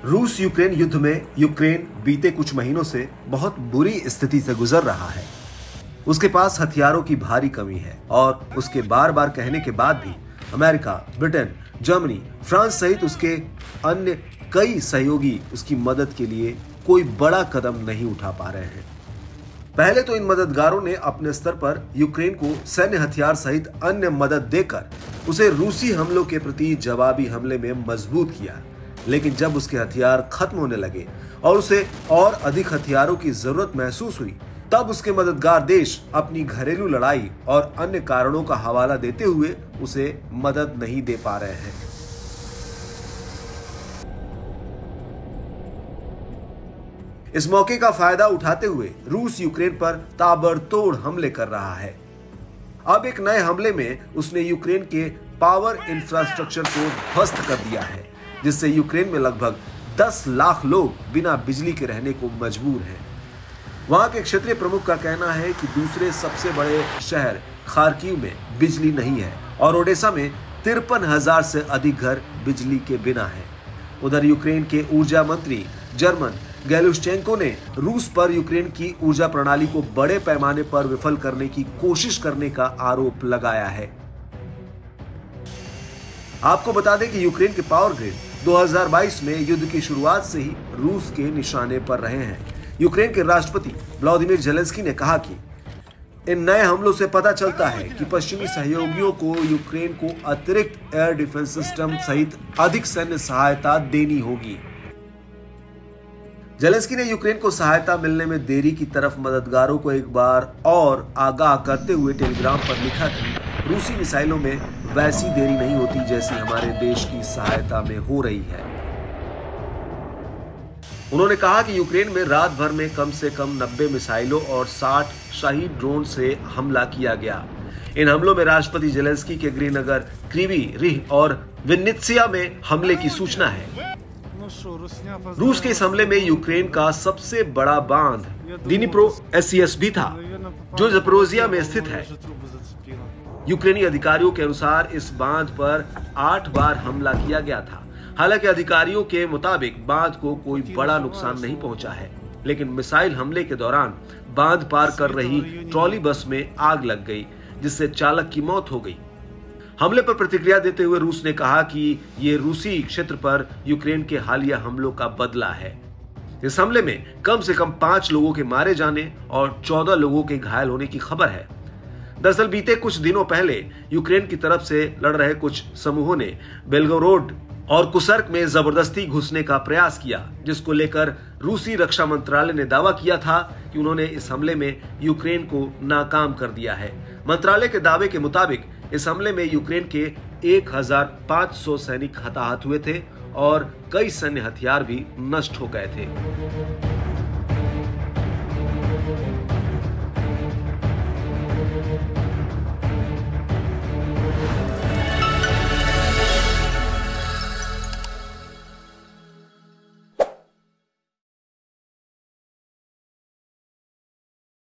रूस यूक्रेन युद्ध में यूक्रेन बीते कुछ महीनों से बहुत बुरी स्थिति से गुजर रहा है। उसके पास हथियारों की भारी कमी है और उसके बार बार कहने के बाद भी अमेरिका, ब्रिटेन, जर्मनी, फ्रांस सहित उसके अन्य कई सहयोगी उसकी मदद के लिए कोई बड़ा कदम नहीं उठा पा रहे हैं। पहले तो इन मददगारों ने अपने स्तर पर यूक्रेन को सैन्य हथियार सहित अन्य मदद देकर उसे रूसी हमलों के प्रति जवाबी हमले में मजबूत किया, लेकिन जब उसके हथियार खत्म होने लगे और उसे और अधिक हथियारों की जरूरत महसूस हुई, तब उसके मददगार देश अपनी घरेलू लड़ाई और अन्य कारणों का हवाला देते हुए उसे मदद नहीं दे पा रहे हैं। इस मौके का फायदा उठाते हुए रूस यूक्रेन पर ताबड़तोड़ हमले कर रहा है। अब एक नए हमले में उसने यूक्रेन के पावर इंफ्रास्ट्रक्चर को ध्वस्त कर दिया है, जिससे यूक्रेन में लगभग 10 लाख लोग बिना बिजली के रहने को मजबूर हैं। वहां के क्षेत्रीय प्रमुख का कहना है कि दूसरे सबसे बड़े शहर खार्किव में बिजली नहीं है और ओडेसा में 53,000 से अधिक घर बिजली के बिना हैं। उधर यूक्रेन के ऊर्जा मंत्री जर्मन गैलुश्चेंको ने रूस पर यूक्रेन की ऊर्जा प्रणाली को बड़े पैमाने पर विफल करने की कोशिश करने का आरोप लगाया है। आपको बता दें कि यूक्रेन के पावर ग्रिड 2022 में युद्ध की शुरुआत से ही रूस के निशाने पर रहे हैं। यूक्रेन के राष्ट्रपति व्लादिमीर जेलेंस्की ने कहा कि इन नए हमलों से पता चलता है कि पश्चिमी सहयोगियों को यूक्रेन को अतिरिक्त एयर डिफेंस सिस्टम सहित अधिक सैन्य सहायता देनी होगी। जेलेंस्की ने यूक्रेन को सहायता मिलने में देरी की तरफ मददगारों को एक बार और आगाह करते हुए टेलीग्राम पर लिखा कि रूसी मिसाइलों में वैसी देरी नहीं होती जैसी हमारे देश की सहायता में हो रही है। उन्होंने कहा कि यूक्रेन में रात भर में कम से कम 90 मिसाइलों और 60 शाही ड्रोन से हमला किया गया। इन हमलों में राष्ट्रपति जेलेंस्की के गृहनगर क्रीवी रिह और विनित्सिया में हमले की सूचना है। रूस के इस हमले में यूक्रेन का सबसे बड़ा बांध डिनिप्रो एससीएस भी था, जो ज़पोरिज़िया में स्थित है। यूक्रेनी अधिकारियों के अनुसार इस बांध पर 8 बार हमला किया गया था। हालांकि अधिकारियों के मुताबिक बांध को कोई बड़ा नुकसान नहीं पहुंचा है, लेकिन मिसाइल हमले के दौरान बांध पार कर रही ट्रॉली बस में आग लग गई, जिससे चालक की मौत हो गई। हमले पर प्रतिक्रिया देते हुए रूस ने कहा कि ये रूसी क्षेत्र पर यूक्रेन के हालिया हमलों का बदला है। इस हमले में कम से कम 5 लोगों के मारे जाने और 14 लोगों के घायल होने की खबर है। दरअसल बीते कुछ दिनों पहले यूक्रेन की तरफ से लड़ रहे कुछ समूहों ने बेल्गोरोड और कुसर्क में जबरदस्ती घुसने का प्रयास किया, जिसको लेकर रूसी रक्षा मंत्रालय ने दावा किया था कि उन्होंने इस हमले में यूक्रेन को नाकाम कर दिया है। मंत्रालय के दावे के मुताबिक इस हमले में यूक्रेन के 1500 सैनिक हताहत हुए थे और कई सैन्य हथियार भी नष्ट हो गए थे।